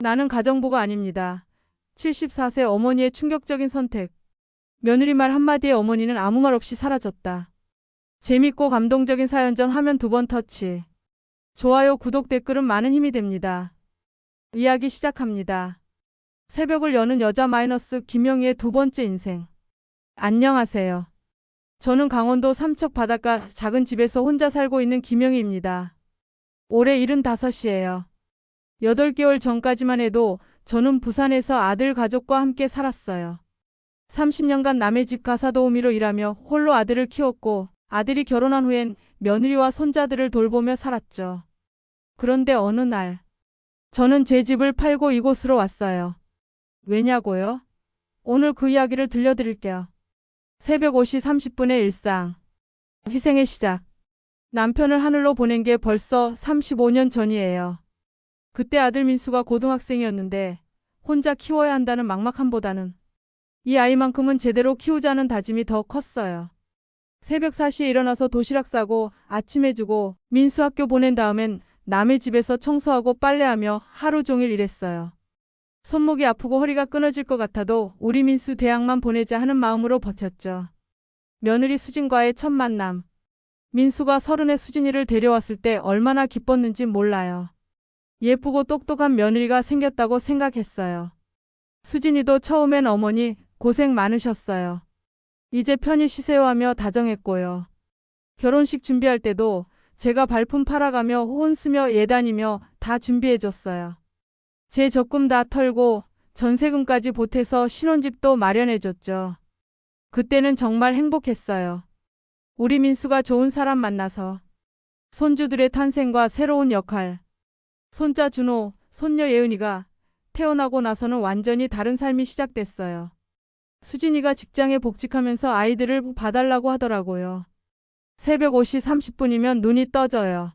나는 가정부가 아닙니다. 74세 어머니의 충격적인 선택. 며느리 말 한마디에 어머니는 아무 말 없이 사라졌다. 재밌고 감동적인 사연 전 화면 2번 터치. 좋아요, 구독, 댓글은 많은 힘이 됩니다. 이야기 시작합니다. 새벽을 여는 여자 김영희의 2번째 인생. 안녕하세요. 저는 강원도 삼척 바닷가 작은 집에서 혼자 살고 있는 김영희입니다. 올해 75이에요. 8개월 전까지만 해도 저는 부산에서 아들 가족과 함께 살았어요. 30년간 남의 집 가사도우미로 일하며 홀로 아들을 키웠고 아들이 결혼한 후엔 며느리와 손자들을 돌보며 살았죠. 그런데 어느 날 저는 제 집을 팔고 이곳으로 왔어요. 왜냐고요? 오늘 그 이야기를 들려드릴게요. 새벽 5시 30분의 일상. 희생의 시작. 남편을 하늘로 보낸 게 벌써 35년 전이에요. 그때 아들 민수가 고등학생이었는데 혼자 키워야 한다는 막막함보다는 이 아이만큼은 제대로 키우자는 다짐이 더 컸어요. 새벽 4시에 일어나서 도시락 싸고 아침 해주고 민수 학교 보낸 다음엔 남의 집에서 청소하고 빨래하며 하루 종일 일했어요. 손목이 아프고 허리가 끊어질 것 같아도 우리 민수 대학만 보내자 하는 마음으로 버텼죠. 며느리 수진과의 첫 만남. 민수가 30에 수진이를 데려왔을 때 얼마나 기뻤는지 몰라요. 예쁘고 똑똑한 며느리가 생겼다고 생각했어요. 수진이도 처음엔 어머니 고생 많으셨어요. 이제 편히 쉬세요 하며 다정했고요. 결혼식 준비할 때도 제가 발품 팔아가며 혼 쓰며 예단이며 다 준비해줬어요. 제 적금 다 털고 전세금까지 보태서 신혼집도 마련해줬죠. 그때는 정말 행복했어요. 우리 민수가 좋은 사람 만나서 손주들의 탄생과 새로운 역할. 손자 준호, 손녀 예은이가 태어나고 나서는 완전히 다른 삶이 시작됐어요. 수진이가 직장에 복직하면서 아이들을 봐달라고 하더라고요. 새벽 5시 30분이면 눈이 떠져요.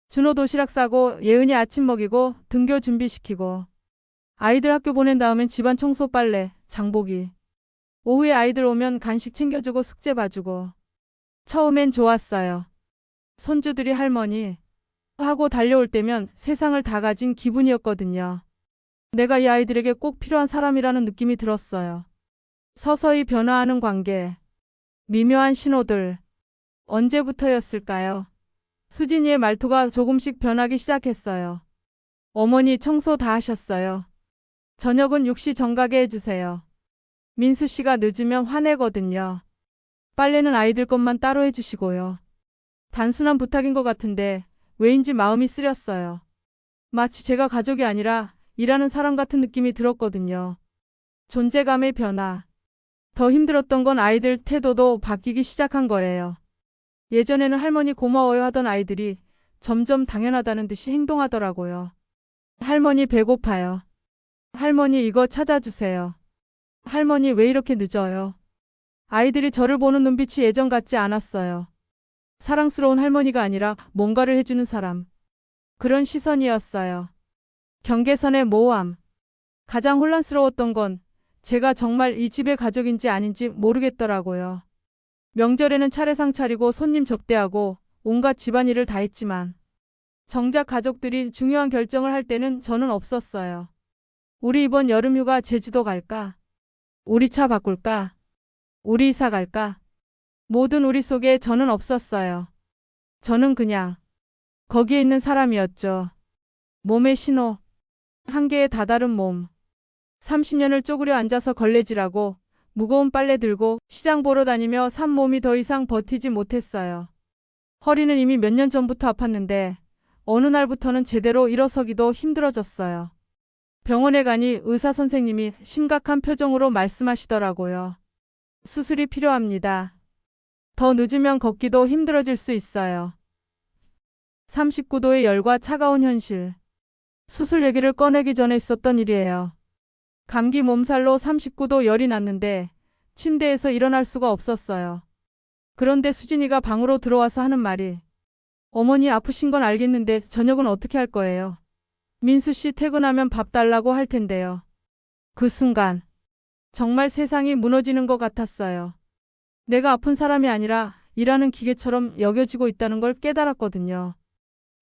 준호 도시락 싸고 예은이 아침 먹이고 등교 준비시키고 아이들 학교 보낸 다음엔 집안 청소 빨래, 장보기. 오후에 아이들 오면 간식 챙겨주고 숙제 봐주고. 처음엔 좋았어요. 손주들이 할머니 하고 달려올 때면 세상을 다 가진 기분이었거든요. 내가 이 아이들에게 꼭 필요한 사람이라는 느낌이 들었어요. 서서히 변화하는 관계. 미묘한 신호들. 언제부터였을까요? 수진이의 말투가 조금씩 변하기 시작했어요. 어머니 청소 다 하셨어요. 저녁은 6시 정각에 해주세요. 민수 씨가 늦으면 화내거든요. 빨래는 아이들 것만 따로 해주시고요. 단순한 부탁인 것 같은데 왜인지 마음이 쓰렸어요. 마치 제가 가족이 아니라 일하는 사람 같은 느낌이 들었거든요. 존재감의 변화. 더 힘들었던 건 아이들 태도도 바뀌기 시작한 거예요. 예전에는 할머니 고마워요 하던 아이들이 점점 당연하다는 듯이 행동하더라고요. 할머니 배고파요. 할머니 이거 찾아주세요. 할머니 왜 이렇게 늦어요? 아이들이 저를 보는 눈빛이 예전 같지 않았어요. 사랑스러운 할머니가 아니라 뭔가를 해주는 사람. 그런 시선이었어요. 경계선의 모호함. 가장 혼란스러웠던 건 제가 정말 이 집의 가족인지 아닌지 모르겠더라고요. 명절에는 차례상 차리고 손님 접대하고 온갖 집안일을 다 했지만 정작 가족들이 중요한 결정을 할 때는 저는 없었어요. 우리 이번 여름휴가 제주도 갈까? 우리 차 바꿀까? 우리 이사 갈까? 모든 우리 속에 저는 없었어요. 저는 그냥 거기에 있는 사람이었죠. 몸의 신호. 한계에 다다른 몸. 30년을 쪼그려 앉아서 걸레질하고 무거운 빨래 들고 시장 보러 다니며 산 몸이 더 이상 버티지 못했어요. 허리는 이미 몇 년 전부터 아팠는데 어느 날부터는 제대로 일어서기도 힘들어졌어요. 병원에 가니 의사 선생님이 심각한 표정으로 말씀하시더라고요. 수술이 필요합니다. 더 늦으면 걷기도 힘들어질 수 있어요. 39도의 열과 차가운 현실. 수술 얘기를 꺼내기 전에 있었던 일이에요. 감기 몸살로 39도 열이 났는데 침대에서 일어날 수가 없었어요. 그런데 수진이가 방으로 들어와서 하는 말이 어머니 아프신 건 알겠는데 저녁은 어떻게 할 거예요? 민수 씨 퇴근하면 밥 달라고 할 텐데요. 그 순간 정말 세상이 무너지는 것 같았어요. 내가 아픈 사람이 아니라 일하는 기계처럼 여겨지고 있다는 걸 깨달았거든요.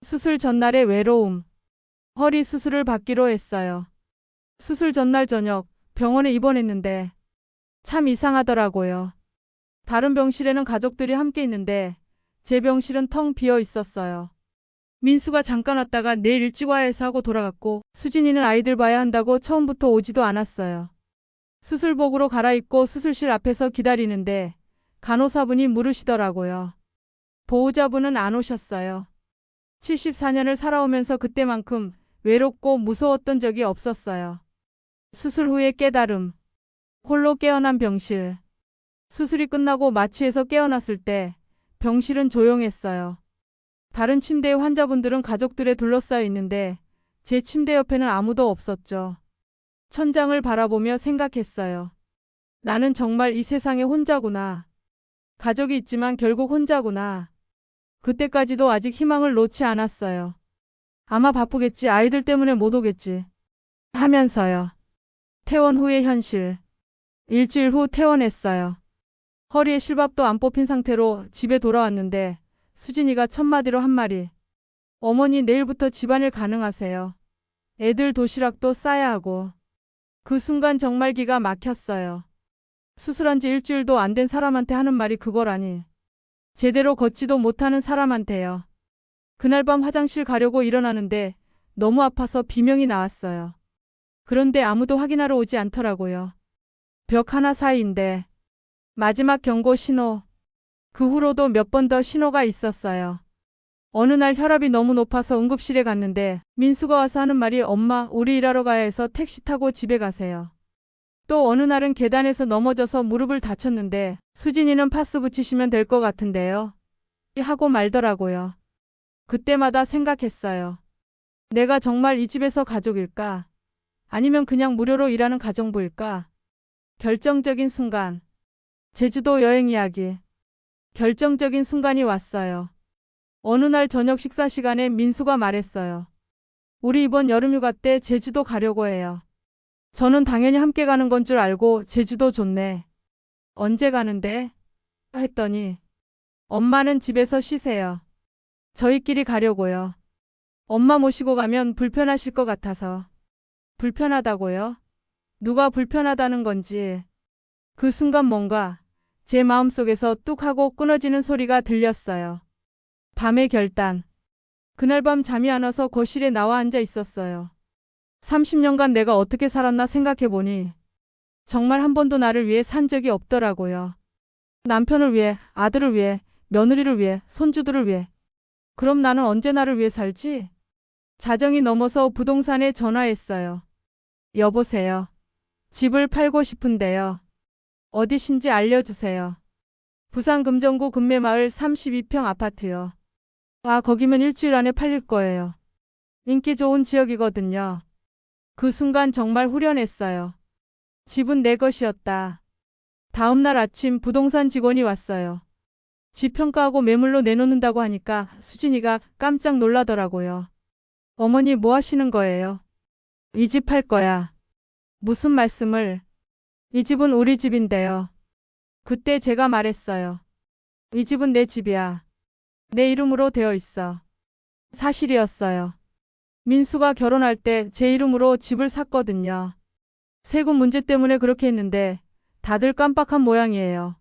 수술 전날의 외로움. 허리 수술을 받기로 했어요. 수술 전날 저녁 병원에 입원했는데 참 이상하더라고요. 다른 병실에는 가족들이 함께 있는데 제 병실은 텅 비어 있었어요. 민수가 잠깐 왔다가 내일 일찍 와야 해서 하고 돌아갔고 수진이는 아이들 봐야 한다고 처음부터 오지도 않았어요. 수술복으로 갈아입고 수술실 앞에서 기다리는데 간호사분이 물으시더라고요. 보호자분은 안 오셨어요. 74년을 살아오면서 그때만큼 외롭고 무서웠던 적이 없었어요. 수술 후의 깨달음. 홀로 깨어난 병실. 수술이 끝나고 마취해서 깨어났을 때 병실은 조용했어요. 다른 침대의 환자분들은 가족들에 둘러싸여 있는데 제 침대 옆에는 아무도 없었죠. 천장을 바라보며 생각했어요. 나는 정말 이 세상에 혼자구나. 가족이 있지만 결국 혼자구나. 그때까지도 아직 희망을 놓지 않았어요. 아마 바쁘겠지, 아이들 때문에 못 오겠지 하면서요. 퇴원 후의 현실. 일주일 후 퇴원했어요. 허리에 실밥도 안 뽑힌 상태로 집에 돌아왔는데 수진이가 첫마디로 한 말이. 어머니 내일부터 집안일 가능하세요. 애들 도시락도 싸야 하고. 그 순간 정말 기가 막혔어요. 수술한 지 일주일도 안 된 사람한테 하는 말이 그거라니. 제대로 걷지도 못하는 사람한테요. 그날 밤 화장실 가려고 일어나는데 너무 아파서 비명이 나왔어요. 그런데 아무도 확인하러 오지 않더라고요. 벽 하나 사이인데. 마지막 경고 신호. 그 후로도 몇 번 더 신호가 있었어요. 어느 날 혈압이 너무 높아서 응급실에 갔는데 민수가 와서 하는 말이 엄마 우리 일하러 가야 해서 택시 타고 집에 가세요. 또 어느 날은 계단에서 넘어져서 무릎을 다쳤는데 수진이는 파스 붙이시면 될 것 같은데요. 하고 말더라고요. 그때마다 생각했어요. 내가 정말 이 집에서 가족일까? 아니면 그냥 무료로 일하는 가정부일까? 결정적인 순간. 제주도 여행 이야기. 결정적인 순간이 왔어요. 어느 날 저녁 식사 시간에 민수가 말했어요. 우리 이번 여름휴가 때 제주도 가려고 해요. 저는 당연히 함께 가는 건 줄 알고 제주도 좋네. 언제 가는데? 했더니 엄마는 집에서 쉬세요. 저희끼리 가려고요. 엄마 모시고 가면 불편하실 것 같아서. 불편하다고요? 누가 불편하다는 건지. 그 순간 뭔가 제 마음속에서 뚝 하고 끊어지는 소리가 들렸어요. 밤의 결단. 그날 밤 잠이 안 와서 거실에 나와 앉아 있었어요. 30년간 내가 어떻게 살았나 생각해보니 정말 한 번도 나를 위해 산 적이 없더라고요. 남편을 위해, 아들을 위해, 며느리를 위해, 손주들을 위해. 그럼 나는 언제 나를 위해 살지? 자정이 넘어서 부동산에 전화했어요. 여보세요. 집을 팔고 싶은데요. 어디신지 알려주세요. 부산 금정구 금매마을 32평 아파트요. 아, 거기면 일주일 안에 팔릴 거예요. 인기 좋은 지역이거든요. 그 순간 정말 후련했어요. 집은 내 것이었다. 다음 날 아침 부동산 직원이 왔어요. 집 평가하고 매물로 내놓는다고 하니까 수진이가 깜짝 놀라더라고요. 어머니 뭐 하시는 거예요? 이 집 팔 거야. 무슨 말씀을? 이 집은 우리 집인데요. 그때 제가 말했어요. 이 집은 내 집이야. 내 이름으로 되어 있어. 사실이었어요. 민수가 결혼할 때 제 이름으로 집을 샀거든요. 세금 문제 때문에 그렇게 했는데 다들 깜빡한 모양이에요.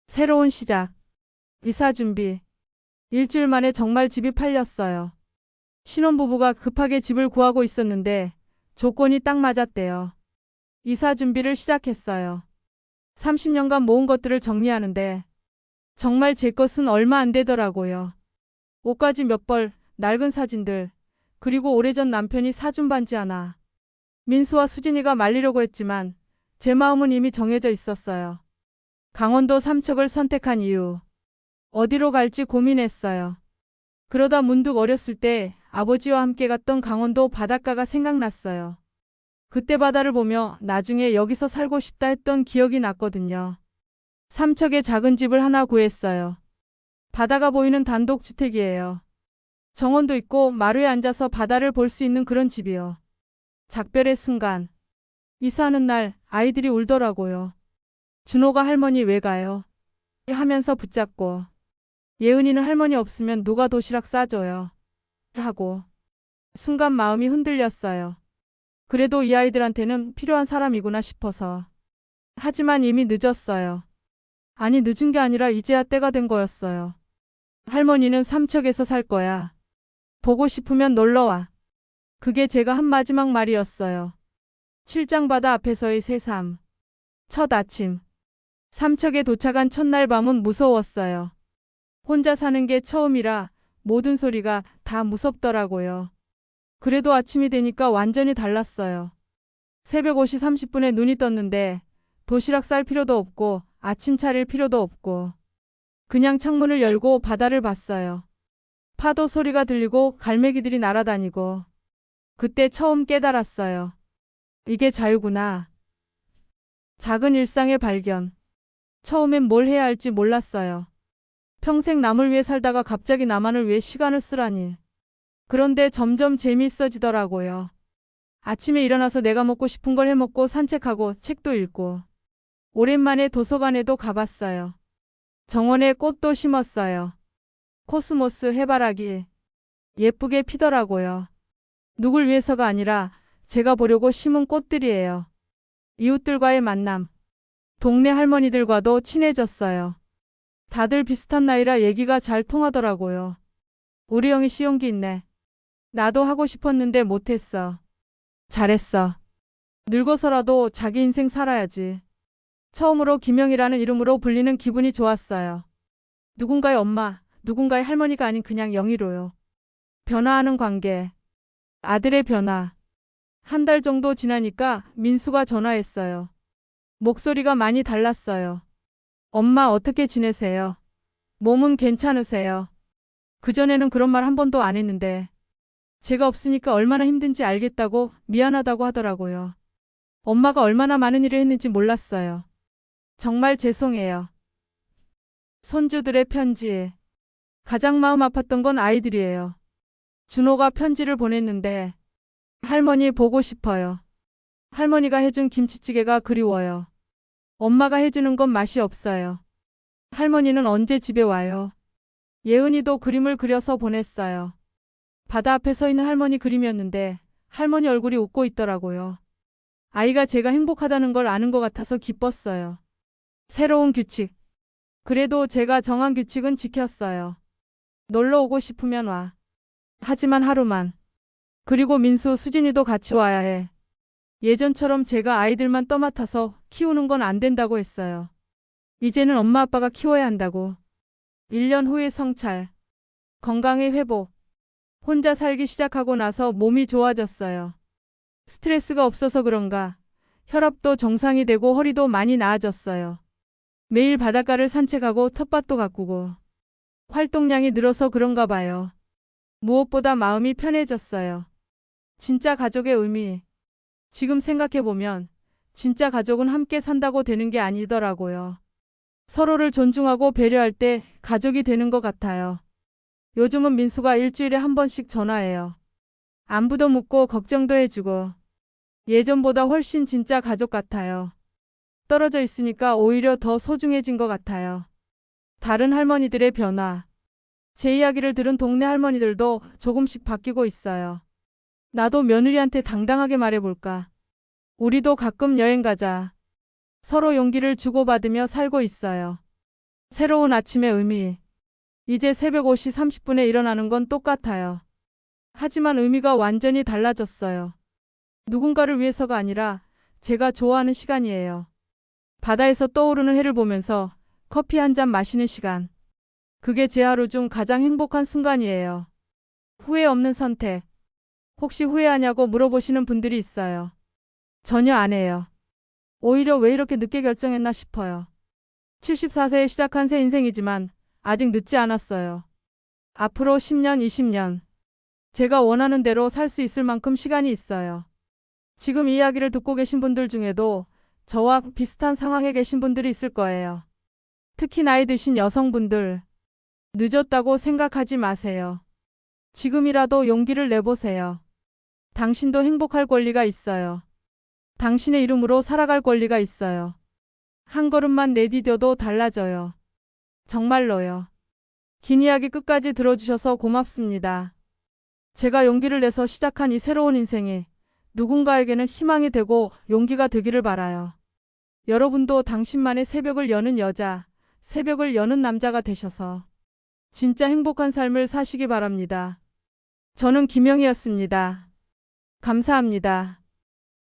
새로운 시작. 이사 준비. 일주일 만에 정말 집이 팔렸어요. 신혼부부가 급하게 집을 구하고 있었는데 조건이 딱 맞았대요. 이사 준비를 시작했어요. 30년간 모은 것들을 정리하는데 정말 제 것은 얼마 안 되더라고요. 옷가지 몇 벌, 낡은 사진들, 그리고 오래전 남편이 사준 반지 하나. 민수와 수진이가 말리려고 했지만 제 마음은 이미 정해져 있었어요. 강원도 삼척을 선택한 이유. 어디로 갈지 고민했어요. 그러다 문득 어렸을 때 아버지와 함께 갔던 강원도 바닷가가 생각났어요. 그때 바다를 보며 나중에 여기서 살고 싶다 했던 기억이 났거든요. 삼척에 작은 집을 하나 구했어요. 바다가 보이는 단독주택이에요. 정원도 있고 마루에 앉아서 바다를 볼 수 있는 그런 집이요. 작별의 순간. 이사하는 날 아이들이 울더라고요. 준호가 할머니 왜 가요? 하면서 붙잡고. 예은이는 할머니 없으면 누가 도시락 싸줘요? 하고. 순간 마음이 흔들렸어요. 그래도 이 아이들한테는 필요한 사람이구나 싶어서. 하지만 이미 늦었어요. 아니, 늦은 게 아니라 이제야 때가 된 거였어요. 할머니는 삼척에서 살 거야. 보고 싶으면 놀러와. 그게 제가 한 마지막 말이었어요. 칠장바다 앞에서의 새삼. 첫 아침. 삼척에 도착한 첫날 밤은 무서웠어요. 혼자 사는 게 처음이라 모든 소리가 다 무섭더라고요. 그래도 아침이 되니까 완전히 달랐어요. 새벽 5시 30분에 눈이 떴는데 도시락 쌀 필요도 없고 아침 차릴 필요도 없고 그냥 창문을 열고 바다를 봤어요. 파도 소리가 들리고 갈매기들이 날아다니고 그때 처음 깨달았어요. 이게 자유구나. 작은 일상의 발견. 처음엔 뭘 해야 할지 몰랐어요. 평생 남을 위해 살다가 갑자기 나만을 위해 시간을 쓰라니. 그런데 점점 재미있어지더라고요. 아침에 일어나서 내가 먹고 싶은 걸 해먹고 산책하고 책도 읽고. 오랜만에 도서관에도 가봤어요. 정원에 꽃도 심었어요. 코스모스 해바라기. 예쁘게 피더라고요. 누굴 위해서가 아니라 제가 보려고 심은 꽃들이에요. 이웃들과의 만남. 동네 할머니들과도 친해졌어요. 다들 비슷한 나이라 얘기가 잘 통하더라고요. 우리 형이 시용기 있네. 나도 하고 싶었는데 못했어. 잘했어. 늙어서라도 자기 인생 살아야지. 처음으로 김영이라는 이름으로 불리는 기분이 좋았어요. 누군가의 엄마, 누군가의 할머니가 아닌 그냥 영희로요. 변화하는 관계. 아들의 변화. 한 달 정도 지나니까 민수가 전화했어요. 목소리가 많이 달랐어요. 엄마 어떻게 지내세요? 몸은 괜찮으세요? 그전에는 그런 말 한 번도 안 했는데 제가 없으니까 얼마나 힘든지 알겠다고 미안하다고 하더라고요. 엄마가 얼마나 많은 일을 했는지 몰랐어요. 정말 죄송해요. 손주들의 편지. 가장 마음 아팠던 건 아이들이에요. 준호가 편지를 보냈는데 할머니 보고 싶어요. 할머니가 해준 김치찌개가 그리워요. 엄마가 해주는 건 맛이 없어요. 할머니는 언제 집에 와요? 예은이도 그림을 그려서 보냈어요. 바다 앞에 서 있는 할머니 그림이었는데 할머니 얼굴이 웃고 있더라고요. 아이가 제가 행복하다는 걸 아는 것 같아서 기뻤어요. 새로운 규칙. 그래도 제가 정한 규칙은 지켰어요. 놀러 오고 싶으면 와. 하지만 하루만. 그리고 민수, 수진이도 같이 와야 해. 예전처럼 제가 아이들만 떠맡아서 키우는 건 안 된다고 했어요. 이제는 엄마 아빠가 키워야 한다고. 1년 후의 성찰. 건강의 회복. 혼자 살기 시작하고 나서 몸이 좋아졌어요. 스트레스가 없어서 그런가 혈압도 정상이 되고 허리도 많이 나아졌어요. 매일 바닷가를 산책하고 텃밭도 가꾸고 활동량이 늘어서 그런가 봐요. 무엇보다 마음이 편해졌어요. 진짜 가족의 의미. 지금 생각해보면 진짜 가족은 함께 산다고 되는 게 아니더라고요. 서로를 존중하고 배려할 때 가족이 되는 것 같아요. 요즘은 민수가 일주일에 한 번씩 전화해요. 안부도 묻고 걱정도 해주고 예전보다 훨씬 진짜 가족 같아요. 떨어져 있으니까 오히려 더 소중해진 것 같아요. 다른 할머니들의 변화. 제 이야기를 들은 동네 할머니들도 조금씩 바뀌고 있어요. 나도 며느리한테 당당하게 말해볼까. 우리도 가끔 여행 가자. 서로 용기를 주고받으며 살고 있어요. 새로운 아침의 의미. 이제 새벽 5시 30분에 일어나는 건 똑같아요. 하지만 의미가 완전히 달라졌어요. 누군가를 위해서가 아니라 제가 좋아하는 시간이에요. 바다에서 떠오르는 해를 보면서 커피 한 잔 마시는 시간. 그게 제 하루 중 가장 행복한 순간이에요. 후회 없는 선택. 혹시 후회하냐고 물어보시는 분들이 있어요. 전혀 안 해요. 오히려 왜 이렇게 늦게 결정했나 싶어요. 74세에 시작한 새 인생이지만 아직 늦지 않았어요. 앞으로 10년, 20년. 제가 원하는 대로 살 수 있을 만큼 시간이 있어요. 지금 이 이야기를 듣고 계신 분들 중에도 저와 비슷한 상황에 계신 분들이 있을 거예요. 특히 나이 드신 여성분들. 늦었다고 생각하지 마세요. 지금이라도 용기를 내보세요. 당신도 행복할 권리가 있어요. 당신의 이름으로 살아갈 권리가 있어요. 한 걸음만 내디뎌도 달라져요. 정말로요. 긴 이야기 끝까지 들어주셔서 고맙습니다. 제가 용기를 내서 시작한 이 새로운 인생이 누군가에게는 희망이 되고 용기가 되기를 바라요. 여러분도 당신만의 새벽을 여는 여자, 새벽을 여는 남자가 되셔서 진짜 행복한 삶을 사시기 바랍니다. 저는 김영희였습니다. 감사합니다.